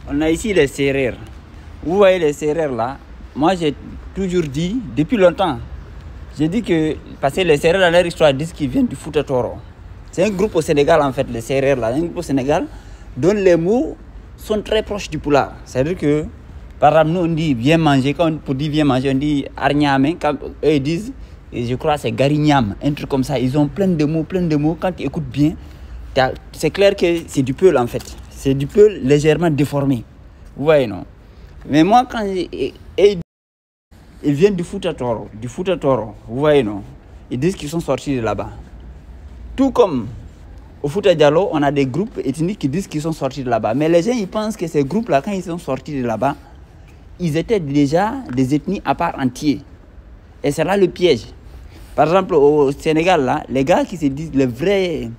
On a ici les Sérères. Vous voyez les Sérères là. Moi j'ai toujours dit, depuis longtemps, j'ai dit que, parce que les Sérères dans leur histoire disent qu'ils viennent du Fouta Toro. C'est un groupe au Sénégal en fait, les Sérères là, un groupe au Sénégal dont les mots sont très proches du Pulaar. C'est-à-dire que, par exemple, nous on dit viens manger, quand on dit viens manger, on dit arnyame, quand eux ils disent, et je crois c'est garignam, un truc comme ça. Ils ont plein de mots, quand tu écoutes bien, c'est clair que c'est du Peul en fait. C'est du Peul légèrement déformé. Vous voyez, non? Mais moi, quand ils viennent du Fouta Toro, vous voyez, non? Ils disent qu'ils sont sortis de là-bas. Tout comme au Fouta Djallon, on a des groupes ethniques qui disent qu'ils sont sortis de là-bas. Mais les gens, ils pensent que ces groupes-là, quand ils sont sortis de là-bas, ils étaient déjà des ethnies à part entière. Et c'est là le piège. Par exemple, au Sénégal, là, les gars qui se disent, les vrais,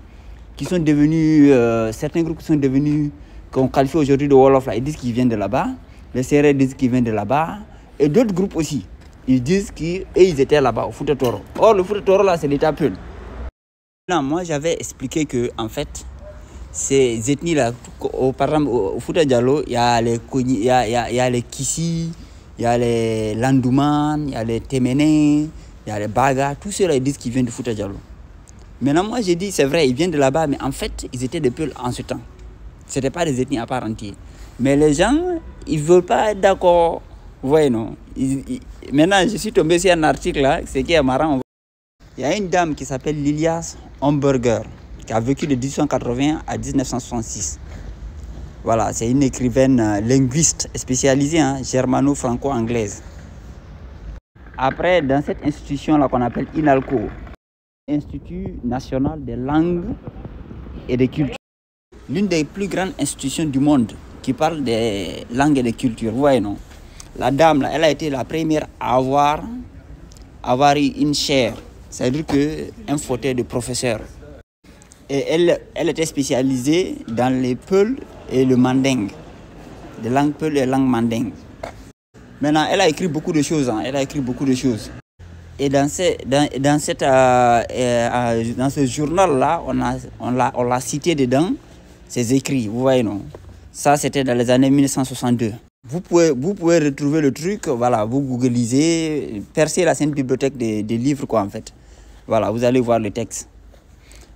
qui sont devenus, certains groupes qui sont devenus, qu'on qualifie aujourd'hui de Wolof, là, ils disent qu'ils viennent de là-bas. Les Sérères disent qu'ils viennent de là-bas. Et d'autres groupes aussi, ils disent qu'ils étaient là-bas, au Fouta Toro. Or, le Fouta Toro, là, c'est l'État Peul. Non, moi, j'avais expliqué que, en fait, ces ethnies-là, par exemple, au Fouta Djallon, il y a les Kissi, il y a les Landouman, il y a les Téménés, il y a les Baga, tous ceux-là, ils disent qu'ils viennent du Fouta Djallon. Maintenant, moi, j'ai dit, c'est vrai, ils viennent de là-bas, mais en fait, ils étaient des Peuls en ce temps. Ce n'étaient pas des ethnies à part entière. Mais les gens, ils ne veulent pas être d'accord. Vous voyez, non? Maintenant, je suis tombé sur un article, là, ce qui est marrant. Il y a une dame qui s'appelle Lilias Homburger, qui a vécu de 1880 à 1966. Voilà, c'est une écrivaine linguiste spécialisée, hein, germano-franco-anglaise. Après, dans cette institution-là qu'on appelle INALCO, Institut national des langues et des cultures, l'une des plus grandes institutions du monde qui parle des langues et des cultures, vous voyez, non? La dame, là, elle a été la première à avoir eu une chaire, c'est-à-dire un fauteuil de professeur. Et elle était spécialisée dans les Peuls et le manding, les langues Peuls et les langues manding. Maintenant, elle a écrit beaucoup de choses. Hein, Et dans ce journal-là, on l'a cité dedans, ses écrits, vous voyez, non? Ça, c'était dans les années 1962. Vous pouvez retrouver le truc, voilà, vous googlisez, percez la sainte bibliothèque des livres, quoi, en fait. Voilà, vous allez voir le texte.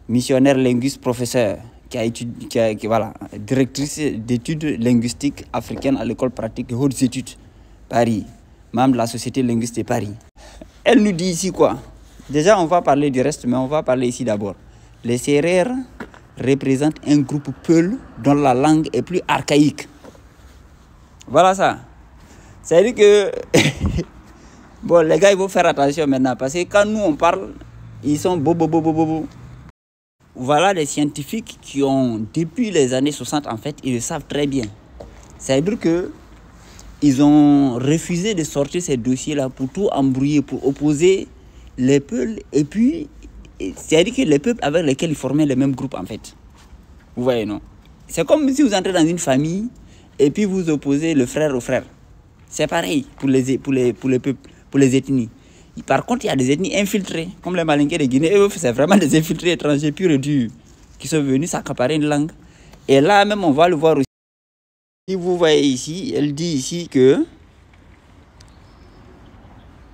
Missionnaire linguiste professeur, voilà, directrice d'études linguistiques africaines à l'école pratique de hautes études, Paris, membre de la Société linguiste de Paris. Elle nous dit ici quoi? Déjà, on va parler du reste, mais on va parler ici d'abord. Les Sérères représentent un groupe Peul dont la langue est plus archaïque. Voilà ça. C'est-à-dire que... bon, les gars, il faut faire attention maintenant, parce que quand nous, on parle, ils sont bobo. Voilà les scientifiques qui ont, depuis les années 60, en fait, ils le savent très bien. C'est-à-dire que ils ont refusé de sortir ces dossiers-là pour tout embrouiller, pour opposer les peuples. Et puis, c'est-à-dire que les peuples avec lesquels ils formaient le même groupe, en fait. Vous voyez, non? C'est comme si vous entrez dans une famille et puis vous opposez le frère au frère. C'est pareil pour les peuples, pour les ethnies. Par contre, il y a des ethnies infiltrées, comme les Malinké de Guinée. Eux, c'est vraiment des infiltrés étrangers purs et durs qui sont venus s'accaparer une langue. Et là même, on va le voir aussi. Si vous voyez ici, elle dit ici que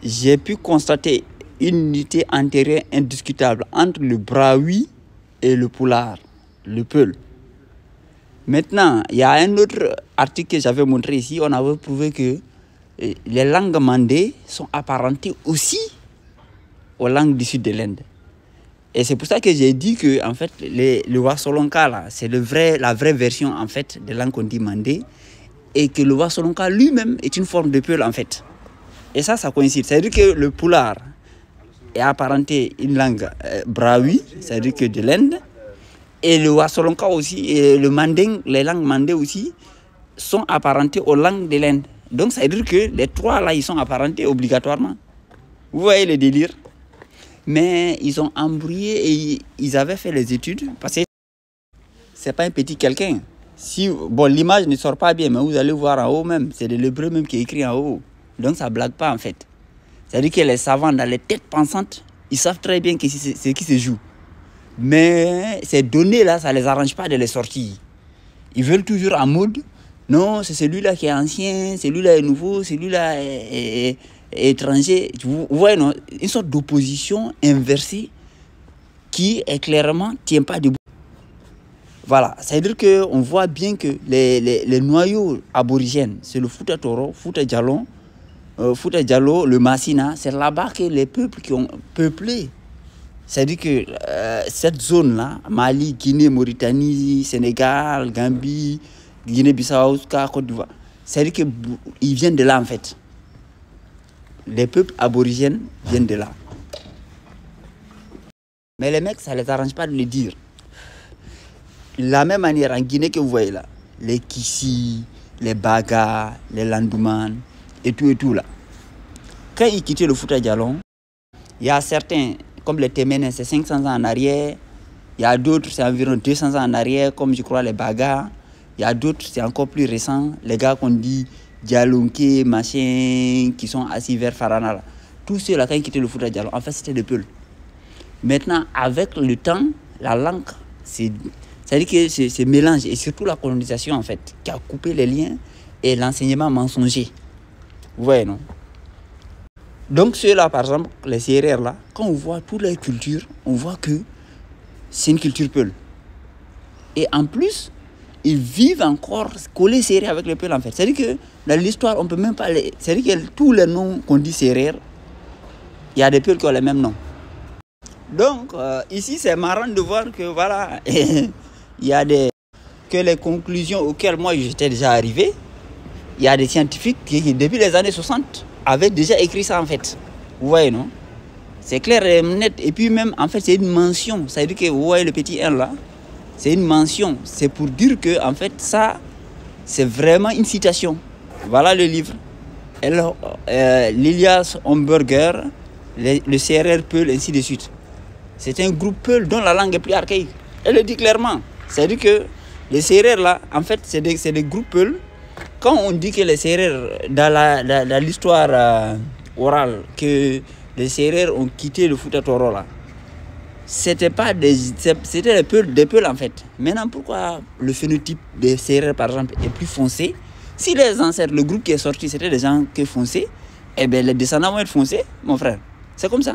j'ai pu constater une unité antérieure indiscutable entre le Brahui et le Pulaar, le Peul. Maintenant, il y a un autre article que j'avais montré ici. On avait prouvé que les langues mandées sont apparentées aussi aux langues du sud de l'Inde. Et c'est pour ça que j'ai dit que en fait, le Wassolonka, là, c'est la vraie version en fait de langue qu'on dit mandé. Et que le Wassolonka lui-même est une forme de Peul en fait. Et ça coïncide. C'est-à-dire que le Pulaar est apparenté une langue Brahui, c'est-à-dire que de l'Inde. Et le Wassolonka aussi, et le manding, les langues mandées aussi, sont apparentées aux langues de l'Inde. Donc ça veut dire que les trois là, ils sont apparentés obligatoirement. Vous voyez le délire? Mais ils ont embrouillé et ils avaient fait les études parce que c'est pas un petit quelqu'un. Si, bon, l'image ne sort pas bien, mais vous allez voir en haut même, c'est de l'hébreu même qui est écrit en haut. Donc ça blague pas en fait. C'est-à-dire que les savants dans les têtes pensantes, ils savent très bien que c'est ce qui se joue. Mais ces données là, ça les arrange pas de les sortir. Ils veulent toujours en mode Non, c'est celui-là qui est ancien, celui-là est nouveau, celui-là est étranger. Vous voyez, non, une sorte d'opposition inversée qui est clairement ne tient pas debout. Voilà, c'est-à-dire qu'on voit bien que les noyaux aborigènes, c'est le Fouta Toro, Fouta Djallon, le Massina, c'est là-bas que les peuples qui ont peuplé. C'est-à-dire que cette zone-là, Mali, Guinée, Mauritanie, Sénégal, Gambie, Guinée-Bissau, Côte d'Ivoire, c'est-à-dire qu'ils viennent de là en fait. Les peuples aborigènes viennent de là. Mais les mecs, ça ne les arrange pas de le dire. De la même manière, en Guinée que vous voyez là, les Kissi, les Baga, les Landouman, et tout là. Quand ils quittaient le Fouta Djallon, il y a certains, comme les Téménès, c'est 500 ans en arrière. Il y a d'autres, c'est environ 200 ans en arrière, comme je crois les Baga. Il y a d'autres, c'est encore plus récent. Les gars qu'on dit Djalonké, machin, qui sont assis vers Farana là. Tous ceux-là, quand ils quittaient le Fouta Djallon, en fait, c'était des Peuls. Maintenant, avec le temps, la langue, c'est-à-dire que c'est mélange, et surtout la colonisation, en fait, qui a coupé les liens et l'enseignement mensonger. Vous voyez, non? Donc, ceux-là, par exemple, les Sérères, là, quand on voit toute leur culture, on voit que c'est une culture Peul. Et en plus, ils vivent encore collés Sérères avec les Peuls, en fait. C'est-à-dire que dans l'histoire, on ne peut même pas les... C'est-à-dire que tous les noms qu'on dit Sérères, il y a des Peuls qui ont les mêmes noms. Donc, ici, c'est marrant de voir que, voilà, il y a que les conclusions auxquelles moi, j'étais déjà arrivé, il y a des scientifiques qui, depuis les années 60, avaient déjà écrit ça, en fait. Vous voyez, non? C'est clair et net. Et puis même, en fait, c'est une mention. Ça veut dire que, vous voyez le petit 1 là, c'est une mention. C'est pour dire que, en fait, ça, c'est vraiment une citation. Voilà le livre. L'Ilias Homburger, le CRR Peul, ainsi de suite. C'est un groupe Peul dont la langue est plus archaïque. Elle le dit clairement. C'est-à-dire que les Sérères là, en fait, c'est des groupes Peul. Quand on dit que les Sérères, dans l'histoire orale, que les Sérères ont quitté le Fouta Toro là, c'était des Peuls en fait. Maintenant, pourquoi le phénotype des Sérères, par exemple, est plus foncé? Si les ancêtres, le groupe qui est sorti, c'était des gens qui fonçaient, eh bien les descendants vont être foncés, mon frère. C'est comme ça.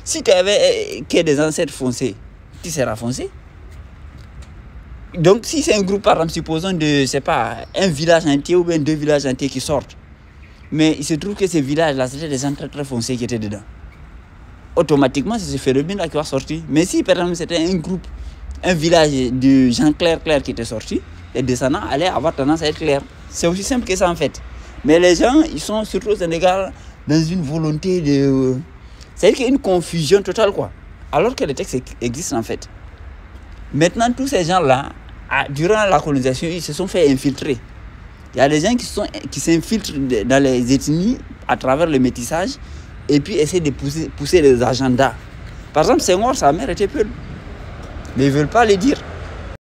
Si tu avais des ancêtres foncés, tu seras foncé. Donc, si c'est un groupe, par exemple, supposons c'est pas un village entier ou bien 2 villages entiers qui sortent, mais il se trouve que ces villages-là, c'était des gens très très foncés qui étaient dedans. Automatiquement, c'est ce phénomène-là qui va sortir. Mais si, par exemple, c'était un groupe, un village de gens clairs qui était sorti, les descendants allaient avoir tendance à être clairs. C'est aussi simple que ça, en fait. Mais les gens, ils sont surtout au Sénégal dans une volonté de... C'est-à-dire qu'il y a une confusion totale, quoi. Alors que les textes existent, en fait. Maintenant, tous ces gens-là, durant la colonisation, ils se sont fait infiltrer. Il y a des gens qui s'infiltrent dans les ethnies à travers le métissage et puis essaient de pousser les agendas. Par exemple, Senghor, sa mère était Peul. Mais ils ne veulent pas le dire.